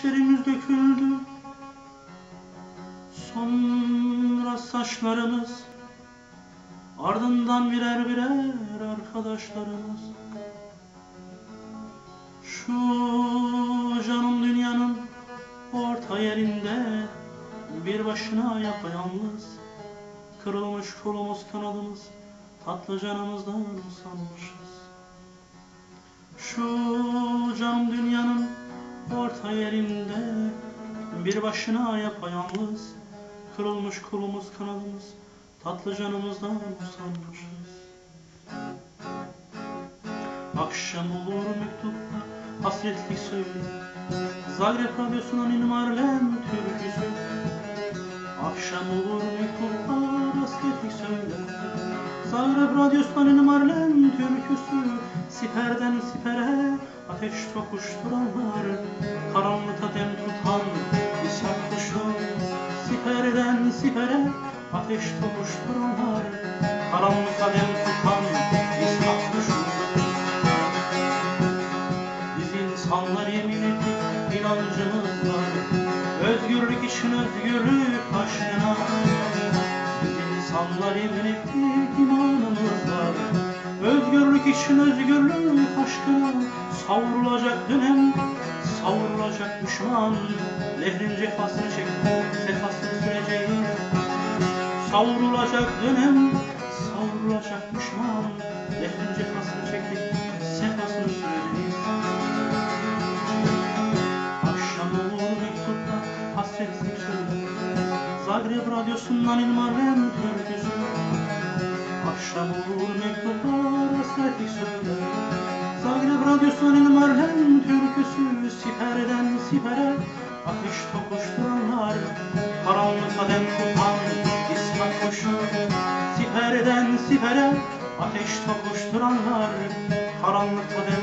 işlerimiz döküldü. Sonra saçlarımız, ardından birer birer arkadaşlarımız. Şu canım dünyanın orta yerinde bir başına yapayalnız, kırılmış kolumuz kanadımız, tatlı canımızdan sanmışız. Şu canım dünyanın orta yerinde bir başına yapayalnız, kırılmış kolumuz kanadımız, tatlı canımızdan sanmışız. Akşam olur mektuplar, hasretlik söyle, Zagreb Radyosu'nun İnmarlen türküsü. Akşam olur mektuplar, hasretlik söyle, Zagreb Radyosu'nun İnmarlen türküsü. Siperden sipere ateş tokuşturanlar, karanlıkta dem tutan İshak kuşu. Siperden sipere ateş tokuşturanlar, karanlıkta dem tutan İshak kuşu. İnsanlar yemin ettik, inancımız var, özgürlük için özgürlük aşkına. Biz insanlar yemin ettik, imanımız var, özgürlük için özgürlük aşkına. Savrulacak dönem, savrulacak düşman, lehrin cefasını çekip sefasını süreceğiz. Savrulacak dönem, savrulacak düşman, lehrin cefasını çekip sefasını süreceğiz. Hasretlik söyle, Zagreb Radyosu'ndan İnmarlen türküsü. Akşam olur mektuplar, hasretlik söyle, Zagreb Radyosu'ndan İnmarlen türküsü. Siperden sipere ateş tokuşturanlar, karanlıkta dem tutan İshak kuşu. Siperden sipere ateş tokuşturanlar, karanlıkta dem